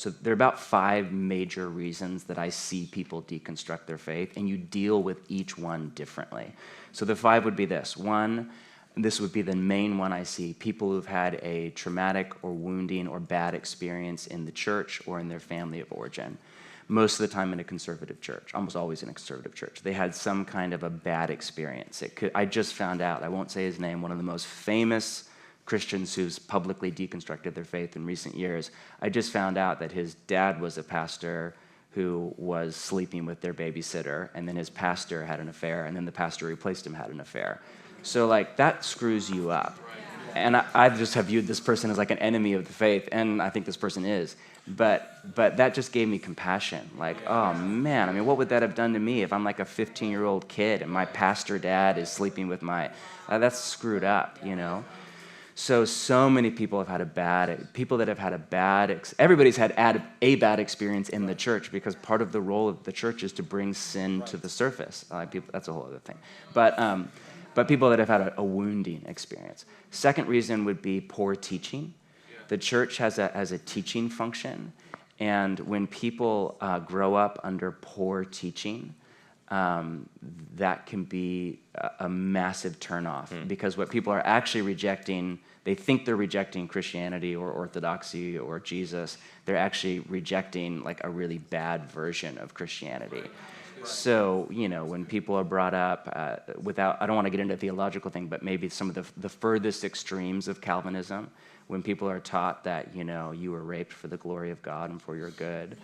So there are about 5 major reasons that I see people deconstruct their faith, and you deal with each one differently. So the 5 would be this. 1, this would be the main one I see, people who've had a traumatic or wounding or bad experience in the church or in their family of origin. Most of the time in a conservative church, almost always in a conservative church. They had some kind of a bad experience. I just found out, I won't say his name, one of the most famous Christians who's publicly deconstructed their faith in recent years. I just found out that his dad was a pastor who was sleeping with their babysitter, and then his pastor had an affair, and then the pastor who replaced him had an affair. So like that screws you up. And I just have viewed this person as like an enemy of the faith, and I think this person is. But that just gave me compassion. Like, oh man, I mean, what would that have done to me if I'm like a 15-year-old kid and my pastor dad is sleeping with my, that's screwed up, you know? So many people have had everybody's had a bad experience in the church, because part of the role of the church is to bring sin to the surface. That's a whole other thing. But people that have had a wounding experience. Second reason would be poor teaching. The church has a teaching function, and when people grow up under poor teaching, that can be a massive turnoff, because what people are actually rejecting, they think they're rejecting Christianity or Orthodoxy or Jesus. They're actually rejecting like a really bad version of Christianity. So, you know, when people are brought up I don't want to get into a theological thing, but maybe some of the furthest extremes of Calvinism, when people are taught that, you know, you were raped for the glory of God and for your good,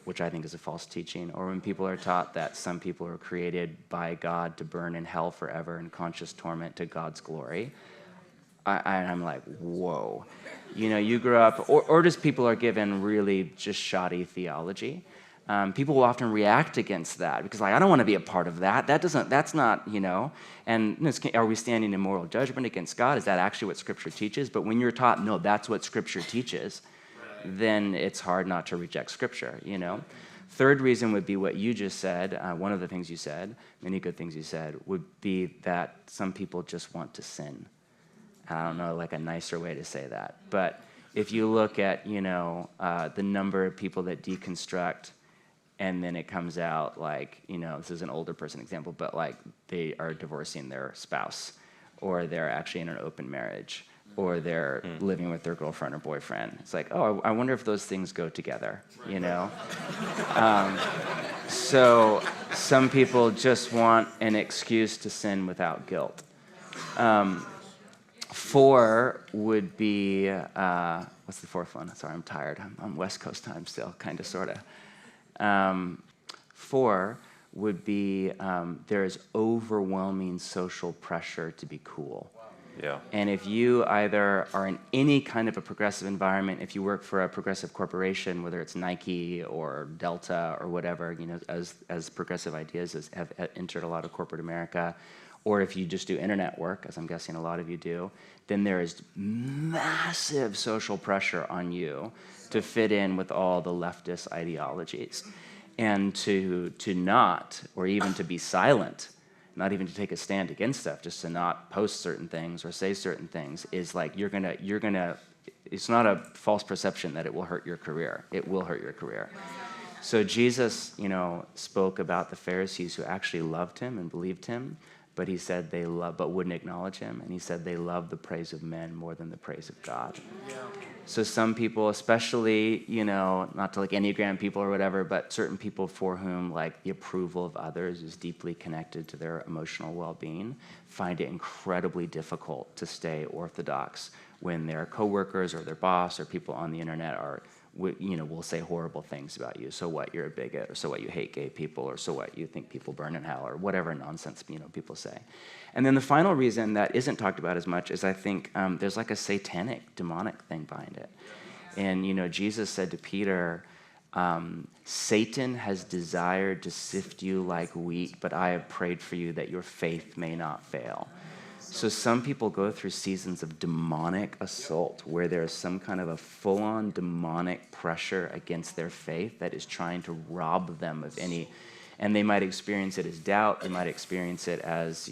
which I think is a false teaching, or when people are taught that some people are created by God to burn in hell forever in conscious torment to God's glory, I'm like, whoa. You know, you grow up, or just people are given really just shoddy theology. People will often react against that because, like, I don't want to be a part of that. That's not, you know. And are we standing in moral judgment against God? Is that actually what Scripture teaches? But when you're taught, no, that's what Scripture teaches, then it's hard not to reject Scripture, you know. Third reason would be what you just said. One of the things you said, many good things you said, would be that some people just want to sin. I don't know, like a nicer way to say that. But if you look at, you know, the number of people that deconstruct, and then it comes out like, you know, this is an older person example, but like they are divorcing their spouse, or they're actually in an open marriage, or they're living with their girlfriend or boyfriend. It's like, oh, I wonder if those things go together, you know? So some people just want an excuse to sin without guilt. 4 would be, what's the 4th one? Sorry, I'm tired. I'm on West Coast time still, kind of, sort of. 4 would be there is overwhelming social pressure to be cool. Yeah. And if you either are in any kind of a progressive environment, if you work for a progressive corporation, whether it's Nike or Delta or whatever, you know, as progressive ideas have entered a lot of corporate America, or if you just do internet work, as I'm guessing a lot of you do, then there is massive social pressure on you to fit in with all the leftist ideologies. And to not, or even to be silent, not even to take a stand against stuff, just to not post certain things or say certain things, is like you're gonna, it's not a false perception that it will hurt your career. It will hurt your career. So Jesus, you know, spoke about the Pharisees who actually loved him and believed him, but he said but wouldn't acknowledge him, and he said they love the praise of men more than the praise of God. Yeah. So some people, especially, you know, not to like Enneagram people or whatever, but certain people for whom like the approval of others is deeply connected to their emotional well-being, find it incredibly difficult to stay orthodox when their coworkers or their boss or people on the internet are, you know, will say horrible things about you. So what, you're a bigot, or so what, you hate gay people, or so what, you think people burn in hell, or whatever nonsense, you know, people say. And then the final reason that isn't talked about as much is I think there's like a satanic, demonic thing behind it. And, you know, Jesus said to Peter, Satan has desired to sift you like wheat, but I have prayed for you that your faith may not fail. So some people go through seasons of demonic assault where there's some kind of a full-on demonic pressure against their faith that is trying to rob them of any, and they might experience it as doubt, they might experience it as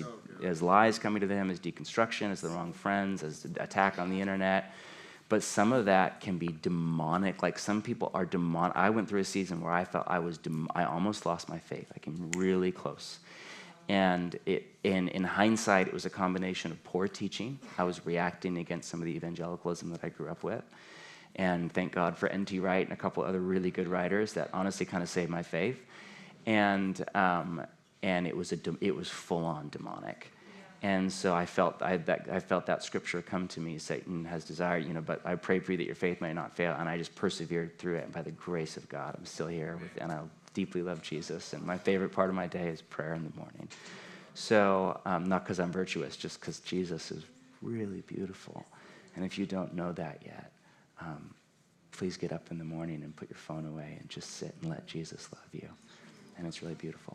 lies coming to them, as deconstruction, as the wrong friends, as attack on the internet. But some of that can be demonic. Like some people are demonic. I went through a season where I felt I almost lost my faith. I came really close. And in hindsight, it was a combination of poor teaching. I was reacting against some of the evangelicalism that I grew up with. And thank God for N.T. Wright and a couple other really good writers that honestly kind of saved my faith. And it was full-on demonic. And so I felt that scripture come to me, Satan has desired, but I pray for you that your faith may not fail. And I just persevered through it. And by the grace of God, I'm still here, and I deeply love Jesus. And my favorite part of my day is prayer in the morning. So not because I'm virtuous, just because Jesus is really beautiful. And if you don't know that yet, please get up in the morning and put your phone away and just sit and let Jesus love you. And it's really beautiful.